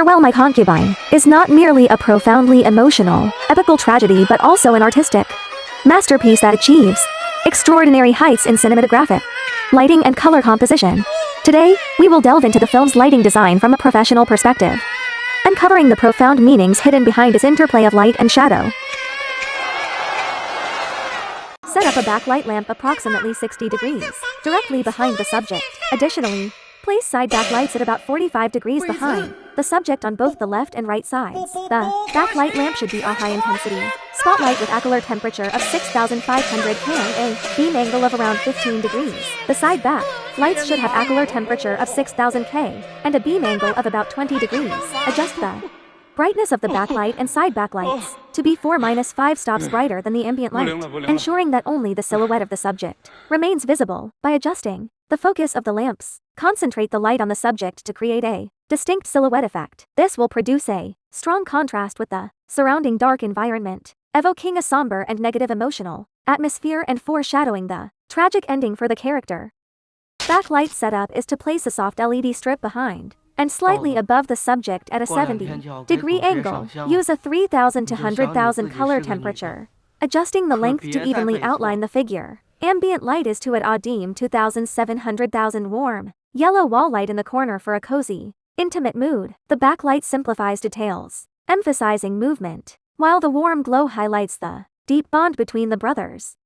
Farewell My Concubine is not merely a profoundly emotional, epical tragedy but also an artistic masterpiece that achieves extraordinary heights in cinematographic, lighting and color composition. Today, we will delve into the film's lighting design from a professional perspective, uncovering the profound meanings hidden behind its interplay of light and shadow. Set up a backlight lamp approximately 60 degrees, directly behind the subject. Additionally, place side backlights at about 45 degrees behind the subject on both the left and right sides. The backlight lamp should be a high-intensity spotlight with ocular temperature of 6,500 K, a beam angle of around 15 degrees. The side back lights should have ocular temperature of 6,000 K and a beam angle of about 20 degrees. Adjust the brightness of the backlight and side backlights to be 4-5 stops brighter than the ambient light, ensuring that only the silhouette of the subject remains visible. By adjusting the focus of the lamps, concentrate the light on the subject to create a distinct silhouette effect. This will produce a strong contrast with the surrounding dark environment, evoking a somber and negative emotional atmosphere and foreshadowing the tragic ending for the character. Backlight setup is to place a soft LED strip behind and slightly above the subject at a 70-degree angle. Use a 3,000 to 100,000 color temperature, adjusting the length to evenly outline the figure. Ambient light is to a dim 2,700,000 warm yellow wall light in the corner for a cozy, intimate mood. The backlight simplifies details, emphasizing movement, while the warm glow highlights the deep bond between the brothers.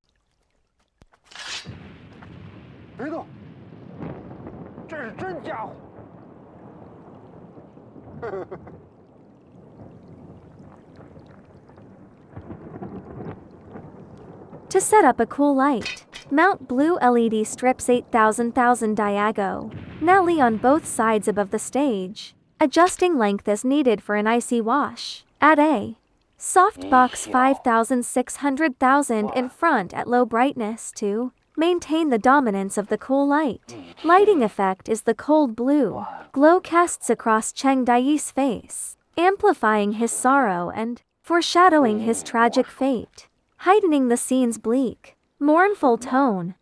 To set up a cool light, mount blue LED strips 8,000 diagonally on both sides above the stage, adjusting length as needed for an icy wash. Add a softbox 5,600,000 in front at low brightness to maintain the dominance of the cool light. Lighting effect is the cold blue glow casts across Cheng Dai's face, amplifying his sorrow and foreshadowing his tragic fate, heightening the scene's bleak, mournful tone.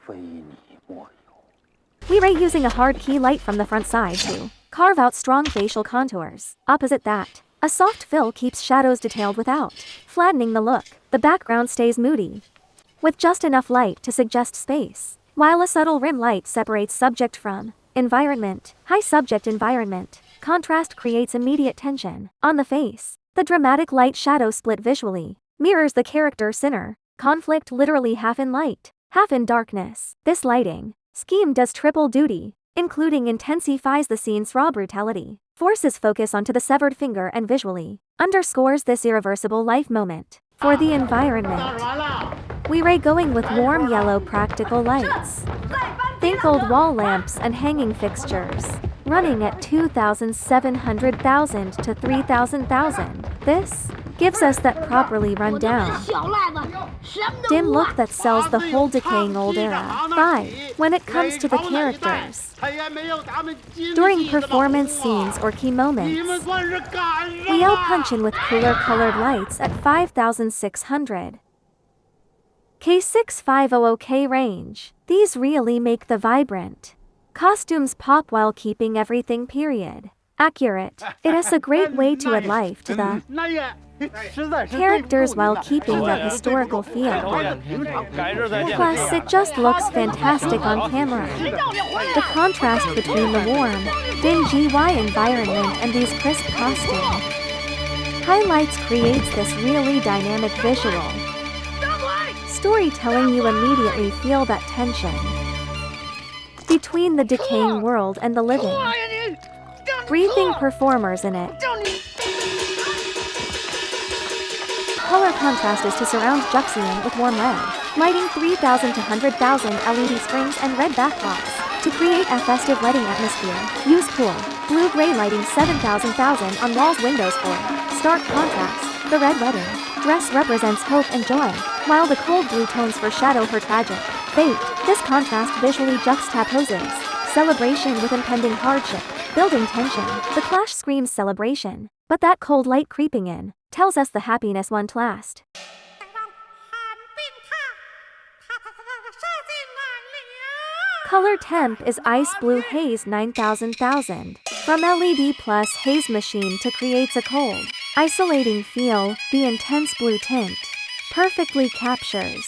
We ray using a hard key light from the front side to carve out strong facial contours. Opposite that, a soft fill keeps shadows detailed without flattening the look. The background stays moody, with just enough light to suggest space, while a subtle rim light separates subject from environment. High subject environment contrast creates immediate tension on the face. The dramatic light-shadow split visually mirrors the character's inner conflict, literally half in light, half in darkness. This lighting scheme does triple duty, including intensifies the scene's raw brutality, forces focus onto the severed finger and visually underscores this irreversible life moment. For the environment, we ray going with warm yellow practical lights. Think old wall lamps and hanging fixtures, running at 2,700,000 to 3,000,000. This gives us that properly run down, dim look that sells the whole decaying old era. 5. When it comes to the characters, during performance scenes or key moments, we punch in with cooler colored lights at 5,600 K 6500 K range. These really make the vibrant costumes pop while keeping everything period accurate. It is a great way to add life to the characters while keeping that historical feel. Plus, it just looks fantastic on camera. The contrast between the warm, dingy environment and these crisp costumes highlights creates this really dynamic visual storytelling. You immediately feel that tension between the decaying world and the living, breathing performers in it. Color contrast is to surround Juxian with warm red, lighting 3,000 to 100,000 LED strings and red backdrops to create a festive wedding atmosphere. Use cool, blue-gray lighting 7,000 on walls, windows for stark contrast. The red wedding dress represents hope and joy, while the cold blue tones foreshadow her tragic fate. This contrast visually juxtaposes celebration with impending hardship, building tension. The clash screams celebration, but that cold light creeping in tells us the happiness won't last. Color temp is Ice Blue Haze 9000,000. From LED Plus Haze Machine to creates a cold, isolating feel, the intense blue tint perfectly captures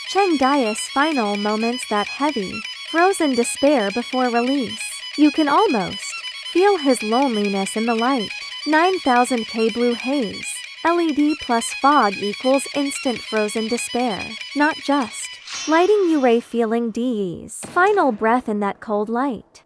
Cheng Dias' final moments, that heavy, frozen despair before release. You can almost feel his loneliness in the light. 9000K Blue Haze. LED plus fog equals instant frozen despair, not just lighting you ray feeling D's final breath in that cold light.